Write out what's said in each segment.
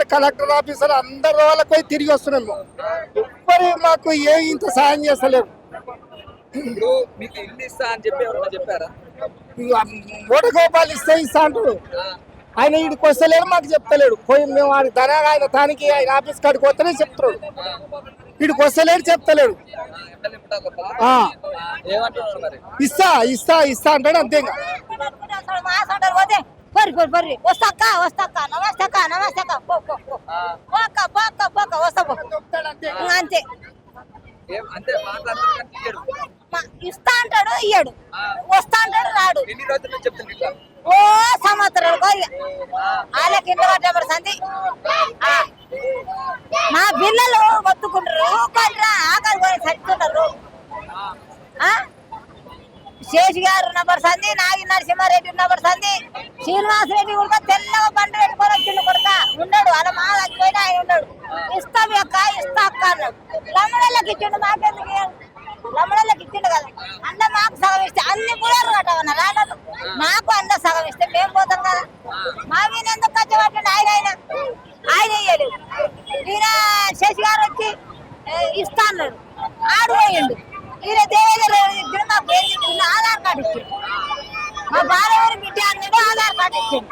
అందరు collector officer అందరి వాళ్ళకి పోయి తిరిగి వస్తున్నాము. ఎవ్వరు మాకు ఇంత సాయం చేస్తలేరు. మీకు ఇల్లు ఇస్తా అని చెప్పి ఎవరైనా చెప్పారా? మూటగోపాలు ఇస్తా అంటాడు. ఆయన ఇక్కడికి వస్తలేడు, మాకు చెప్తలేడు. పోయి మేము ఆయన దానికి ఆయన ఆఫీస్ కాడికి వస్తేనే చెప్తున్నాడు. ఇక్కడికి వస్తలేడు, చెప్తలేడు. ఇస్తా అంటాడు. అంతే. ఇస్తా అంటాడు, ఇయ్యాడు. వస్తా అంటాడు, రాడు. ఎన్ని రోజుల నుంచి చెప్తున్నా? ఓ సంవత్సరాలు వాళ్ళకి ఇంట్లో పట్టబడుతుంది. మా పిల్లలు మొత్తుకుంటారు, ఆకలి కొని చచ్చుకుంటారు. శేషి గారు ఉన్నపడుతుంది, నాగి నరసింహారెడ్డి ఉన్నపడుతుంది, శ్రీనివాసరెడ్డి కూడా తెల్లగా బండి పెట్టుకొని వచ్చిండు. కొడతా ఉన్నాడు, అలా మా చచ్చిపోయినా ఆయన ఉన్నాడు. ఇస్తాం అక్క, ఇస్తా అక్క అన్నాడు. లమ్మడళ్ళకి ఇచ్చిండు, మాకెందుకు? లమ్మడళ్ళకి ఇచ్చిండు కదా. అంద మాకు సగం ఇస్తే అన్ని కూడా కట్టవన్నా రాళ్ళు. మాకు అంద సగం ఇస్తే మేము పోతాం కదా. మా మీద ఎందుకు కచ్చబట్టండి? ఆయన ఇయ్యలేదు. ఈయన శశి గారు వచ్చి ఇస్తా అన్నాడు, ఆడు పోయిండు. ఈయన దేవేంద్ర మాకు ఆధార్ కార్డు ఇచ్చిండు. మా బాలవారి బిడ్డ అన్నాడు, ఆధార్ కార్డు ఇచ్చిండు.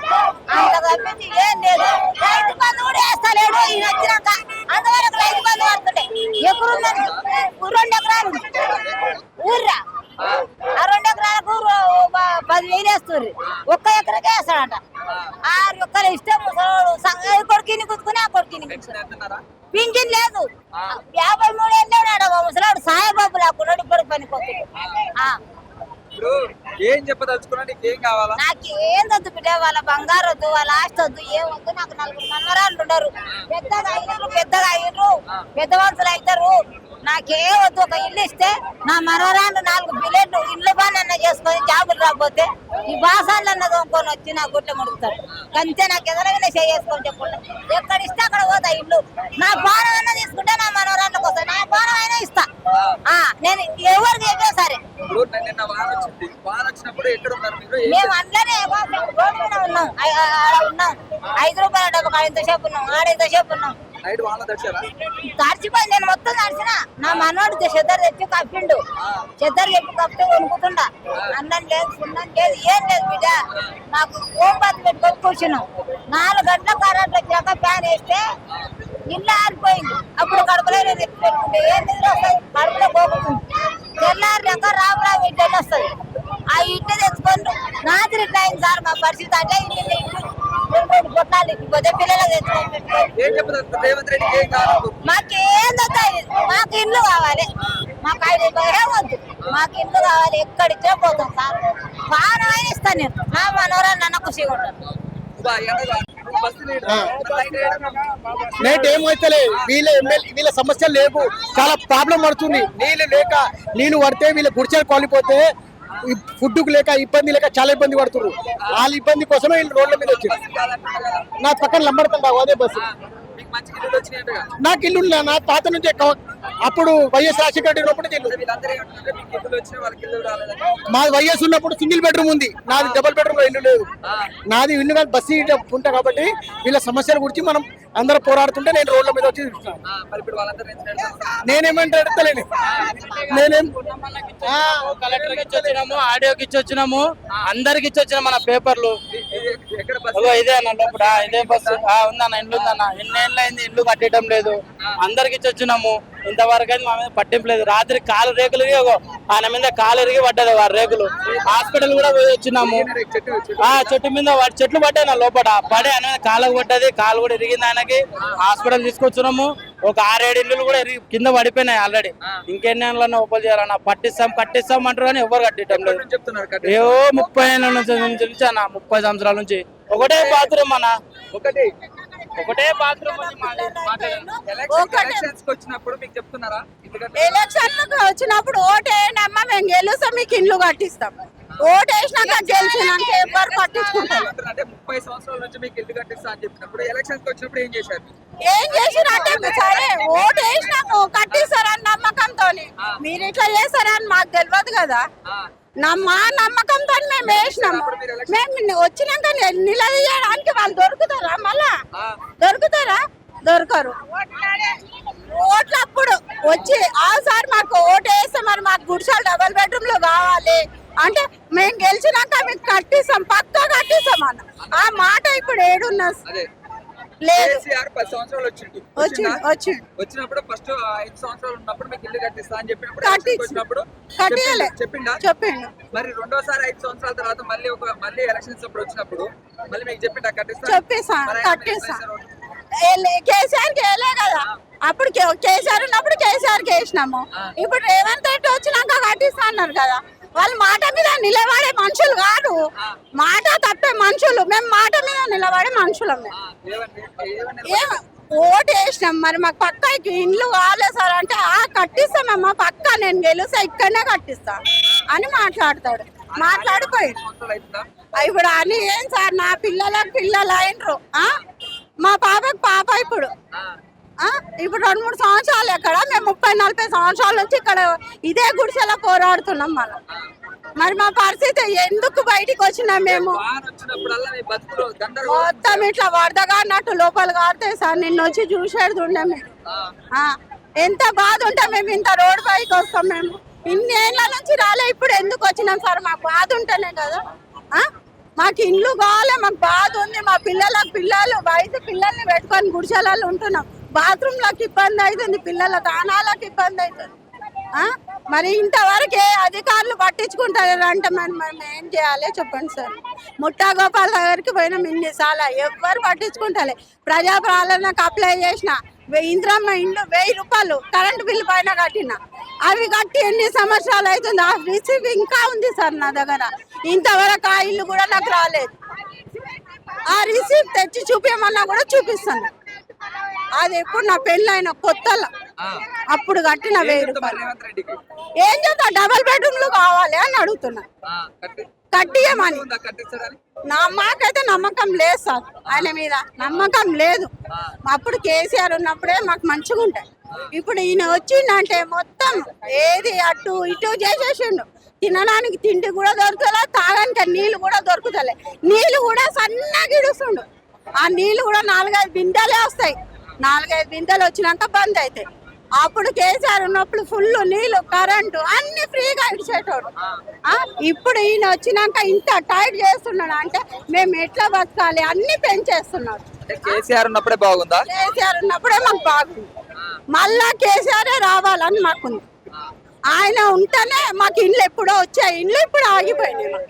అంత తప్పించి ఏం లేదు. రైతు బంధు కూడా వేస్తలేడు. ఈయన వచ్చినాక అంతవరకు రైతు బంధు పడుతుండే. ఎక్కడున్నాను? 2 ఎకరాలు ఊర్రా. ఆ 2 ఎకరాలకు 10,000 వేస్తుంది. 1 ఎకరకే వేస్తాడట. 6 ఎకరాలు ఇస్తే ముసలోడు కొడుకుని కుట్టుకుని ఆ కొడుకుని పింఛన్ లేదు. 53 ఏళ్ళాడు ముసలాడు. సాయిబాబు లాక్కున్నాడు. ఇప్పుడు పనిపోతుంది. ఏం చెప్పదలుచుకున్నా? నీకేం కావాలా? నాకేం వద్దు బిడ్డ. వాళ్ళ బంగారు వద్దు, వాళ్ళ ఆస్తి వద్దు, ఏం వద్దు. నాకు 4 మనవరాళ్ళు ఉన్నారు. పెద్దగా అయ్యారు, పెద్ద మనుషులు అవుతారు. నాకేం వద్దు. ఒక ఇల్లు ఇస్తే నా మనవరాళ్ళు 4 బిల్లెట్లు ఇల్లు బాగా చేసుకొని జాబులు రాకపోతే ఈ బాసాలు అన్న దొంగకొని వచ్చి నా గుట్ట ముడుపుతారు. అంతే. నాకు ఎదురైనా చేసుకొని చెప్పండి. ఎక్కడ ఇస్తే అక్కడ పోతా ఇల్లు. నా బాణం అయినా తీసుకుంటే నా మనవరాళ్ళకి వస్తాయి. నా బాణం అయినా ఇస్తా. నేను ఎవరికి చెప్పే సరే. మేము అందులోనే ఉన్నాం. ఉన్నాం 5 రూపాయల డబ్బు ఇంతసేపు ఉన్నాం. ఇంతసేపు ఉన్నాం. తడిచిపోయి నేను మొత్తం తడిచిన. నా మనవాడు చెద్దరు తెచ్చి కప్పిండు. చెద్దరు చెప్పి కప్పితే వణుకుతుండా. అన్నం లేదు, సున్నం లేదు, ఏం లేదు బిడ్డ. నాకు ఓంపతి పెట్టుకొని కూర్చున్నాం. 4 గంటల కరెంట్ వచ్చాక ఫ్యాన్ వేస్తే ఇల్లు ఆరిపోయింది. అప్పుడు కడుపులో నేను ఎత్తి పెట్టుకుంటే ఏం నిద్ర వస్తుంది? కడుపులో పోతుంది. తెల్లారినాక రాబరాబు ఇడ్లీ వస్తుంది. ఆ ఇడ్లీ తెచ్చుకొని రాత్రి టైం సార్ మా పరిస్థితి అంటే ఇల్లు 2 పొట్టాలు ఇచ్చిపోతే పిల్లలకు తెచ్చుకోవాలి. మాకేం వద్దాయి? మాకు ఇల్లు కావాలి. మాకు 5 రూపాయలు వద్దు. మాకు ఇల్లు కావాలి. ఎక్కడిచ్చే పోతాం సార్. బాగా ఇస్తాను నేను. నా మనోరాలు నన్ను ఖుషిగా ఉంటాను. ఏమైతే వీళ్ళ సమస్యలు లేవు. చాలా ప్రాబ్లం పడుతుంది. నీళ్ళు లేక, నీళ్లు పడితే వీళ్ళ గుడిచెలు కాలిపోతే, ఫుడ్కు లేక ఇబ్బంది లేక చాలా ఇబ్బంది పడుతున్నారు. వాళ్ళ ఇబ్బంది కోసమే వీళ్ళు రోడ్ల మీద వచ్చారు. నా పక్కన లంబడుతుంటా అదే బస్సు. నాకు ఇల్లు నా తాత నుంచి అప్పుడు వైఎస్ రాజశేఖర రెడ్డి ఉన్నప్పుడు మా వైఎస్ ఉన్నప్పుడు సింగిల్ బెడ్రూమ్ ఉంది. నాది డబుల్ బెడ్రూమ్ ఇల్లు లేదు. నాది ఇల్లు కానీ బస్సు ఉంటా. కాబట్టి వీళ్ళ సమస్యల గురించి మనం అందరూ పోరాడుతుంటే నేను రోడ్ల మీద వచ్చి నేనేమంటే అడతలేను. కలెక్టర్కి ఇచ్చి వచ్చినాము, ఆడియోకి ఇచ్చి వచ్చినాము, అందరికి ఇచ్చి వచ్చినాం. మన పేపర్లు ఇదే అన్న లోపల ఇదే బస్సు ఉందన్న, ఇల్లు ఉందన్న. ఎన్నేళ్ళు అయింది ఇల్లు కట్టడం లేదు. అందరికి ఇచ్చి వచ్చినాము. ఇంతవరకు అయితే మా మీద పట్టింపు లేదు. రాత్రి కాలు రేకులు ఆయన మీద కాలు ఇరిగి పడ్డది. వారి రేకులు హాస్పిటల్ కూడా పోయి వచ్చినాము. చెట్టు మీద చెట్లు పడ్డాయి నా లోపల పడే ఆయన మీద కాలు పడ్డది. కాలు కూడా ఇరిగింది. ఆయనకి హాస్పిటల్ తీసుకొచ్చినాము. ఒక 6-7 ఇల్లు కూడా కింద పడిపోయినాయి ఆల్రెడీ. ఇంకెన్ని ఏళ్ళన్నా ఓపెన్ చేయాలన్నా కట్టిస్తాం అంటారు కానీ ఎవరు కట్టడం లేదు. ఏవో 30 ఏళ్ళ నుంచి అన్న, 30 సంవత్సరాల నుంచి ఒకటే బాత్రూమ్ అన్న. ఒకటే బాత్రూమ్. ఎలక్షన్లకు వచ్చినప్పుడు ఓటేనమ్మా, మేము గెలుస్తాం, మీకు ఇల్లు కట్టిస్తాం. ఓటేసినాక గెలిచినాక ఎవరు పట్టించుకుంటారు? 30 సంవత్సరాల నుంచి మీకు ఇల్లు కట్టిస్తా అని చెప్పినప్పుడు ఎలక్షన్స్ వచ్చినప్పుడు ఏం చేశారు? ఏం చేసినట్టే సరే ఓటేసినాము కట్టిస్తారని నమ్మకంతో. మీరు ఇట్లా చేస్తారని మాకు తెలియదు కదా. మా నమ్మకంతో మేము వేసినాము. మేము వచ్చినాక నిలదీయడానికి వాళ్ళు దొరుకుతారా? మళ్ళా దొరుకుతారా? దొరకరు. ఓట్లప్పుడు వచ్చి సార్ మాకు ఓటు వేస్తే మరి మాకు గుడిసెలు డబుల్ బెడ్రూమ్ లో కావాలి అంటే మేము గెలిచినాక మీకు కట్టిస్తాం, పక్కా కట్టిస్తాం అన్న. ఆ మాట ఇప్పుడు ఏడున్నా లేదు. 10 సంవత్సరాలు వచ్చినప్పుడు ఫస్ట్ 5 సంవత్సరాలు ఉన్నప్పుడు మీకు ఇల్లు కట్టిస్తా అని చెప్పినప్పుడు చెప్పిండా? చెప్పిండు. మరి రెండోసారి 5 సంవత్సరాల తర్వాత మళ్ళీ ఎలక్షన్స్ అప్పుడు వచ్చినప్పుడు మళ్ళీ మీకు చెప్పిండా కట్టిస్తా? చెప్పేసా కట్టిస్తా. కేసీఆర్ కి వేయలే కదా, అప్పుడు కేసీఆర్ ఉన్నప్పుడు కేసీఆర్ కి వేసినాము. ఇప్పుడు రేవంత్ రెడ్డి వచ్చినాక కట్టిస్తా అన్నారు కదా. వాళ్ళు మాట మీద నిలబడే మనుషులు కాదు, మాట తప్పే మనుషులు. మేము మాట మీద నిలబడే మనుషులం. ఓటు వేసినాం, మరి మాకు పక్కా ఇండ్లు కావాలి సార్ అంటే కట్టిస్తామమ్మా పక్కా, నేను గెలుస్తా ఇక్కడనే కట్టిస్తా అని మాట్లాడతాడు. మాట్లాడిపోయి ఇప్పుడు అని ఏం సార్ నా పిల్లలకు పిల్లలు అయినరు, మా పాపకు పాప ఇప్పుడు 2-3 సంవత్సరాలు ఎక్కడ, మేము 30-40 సంవత్సరాల నుంచి ఇక్కడ ఇదే గుడిసెలో పోరాడుతున్నాం. మరి మా పరిస్థితి ఎందుకు బయటికి వచ్చినాం? మేము మొత్తం ఇట్లా వరదగా అన్నట్టు లోపల కారుతాయి సార్. నిన్న వచ్చి చూసేది ఉండే మేము. ఎంత బాధ ఉంటే మేము ఇంత రోడ్ పైకి వస్తాం. మేము ఇన్ని ఏళ్ళ నుంచి రాలే, ఇప్పుడు ఎందుకు వచ్చినాం సార్? మాకు బాధ ఉంటేనే కదా. మాకు ఇండ్లు కావాలి, మాకు బాధ ఉంది. మా పిల్లలు వయసు పిల్లల్ని పెట్టుకొని గుడిసెలలో ఉంటున్నాం. బాత్రూమ్లకు ఇబ్బంది అవుతుంది, పిల్లల దానాలకు ఇబ్బంది అవుతుంది. మరి ఇంతవరకు అధికారులు పట్టించుకుంటారు అంటే మనం ఏం చేయాలి చెప్పండి సార్? ముఠా గోపాల్ దగ్గరికి పోయినాం ఇన్నిసార్లు, ఎవ్వరు పట్టించుకుంటారు. ప్రజాపాలనకు అప్లై చేసిన ఇంద్రమ్మ ఇండ్లు 1000 రూపాయలు కరెంటు బిల్లు పైన కట్టిన, అవి కట్టి ఎన్ని సంవత్సరాలు అవుతుంది. ఆ రిసీవ్ ఇంకా ఉంది సార్ నా దగ్గర. ఇంతవరకు ఆ ఇల్లు కూడా నాకు రాలేదు. ఆ రిసీవ్ తెచ్చి చూపించమన్నా కూడా చూపిస్తాను. అది ఎప్పుడు నా పెళ్ళైన కొత్తలో అప్పుడు కట్టిన 1000 రూపాయలు. ఏం చేస్తా, డబుల్ బెడ్రూమ్లు కావాలి అని అడుగుతున్నా. కట్టియమని మాకైతే నమ్మకం లేదు సార్, ఆయన మీద నమ్మకం లేదు. అప్పుడు కేసీఆర్ ఉన్నప్పుడే మాకు మంచిగా ఉంటాయి. ఇప్పుడు ఈయన వచ్చిందంటే మొత్తం ఏది అటు ఇటు చేసేసిండు. తినడానికి తిండి కూడా దొరుకుతలే, తాగడానికి నీళ్ళు కూడా దొరుకుతలే. నీళ్ళు కూడా సన్నగా ఇడుస్తుండు. ఆ నీళ్ళు కూడా 4-5 బిందెలే వస్తాయి. 4-5 బిందెలు వచ్చినాక బంద్ అవుతాయి. అప్పుడు కేసీఆర్ ఉన్నప్పుడు ఫుల్ నీళ్లు, కరెంటు అన్ని ఫ్రీగా ఇచ్చేటోడు. ఇప్పుడు ఈయన వచ్చినాక ఇంత టైట్ చేస్తున్నాడు అంటే మేము ఎట్లా బతకాలి? అన్ని పెంచేస్తున్నాడు. కేసీఆర్ ఉన్నప్పుడే బాగుందా? కేసీఆర్ ఉన్నప్పుడే మాకు బాగుంది. మళ్ళా కేసీఆర్ రావాలని మాకుంది. ఆయన ఉంటేనే మాకు ఇండ్లు ఎప్పుడో వచ్చాయి, ఇండ్లు ఇప్పుడు ఆగిపోయినాయి.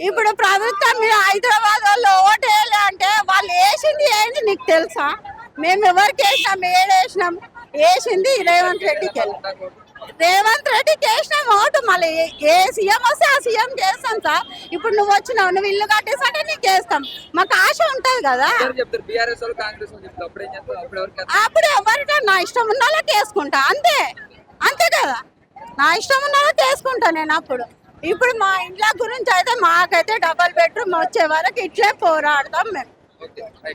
ఇప్పుడు ప్రభుత్వం మీద హైదరాబాద్ వాళ్ళు ఓటు వేయాలి అంటే వాళ్ళు వేసింది ఏంటి నీకు తెలుసా? మేము ఎవరికి వేసినాం? ఏడేసినాం? వేసింది రేవంత్ రెడ్డికి. రేవంత్ రెడ్డికి వేసినాం ఓటు. మళ్ళీ ఏ సీఎం వస్తే ఆ సీఎం చేస్తాం సార్. ఇప్పుడు నువ్వు వచ్చినావు, నువ్వు ఇల్లు కట్టేసంటే నీకు వేస్తాం. మాకు ఆశ ఉంటది కదా. అప్పుడు ఎవరికైనా నా ఇష్టం ఉన్న వాళ్ళకి వేసుకుంటా, అంతే కదా. నా ఇష్టం ఉన్న వాళ్ళకి వేసుకుంటా నేను. అప్పుడు ఇప్పుడు మా ఇంట్లో గురించి అయితే మాకైతే డబుల్ బెడ్రూమ్ వచ్చే వరకు ఇట్లే పోరాడతాం మేము.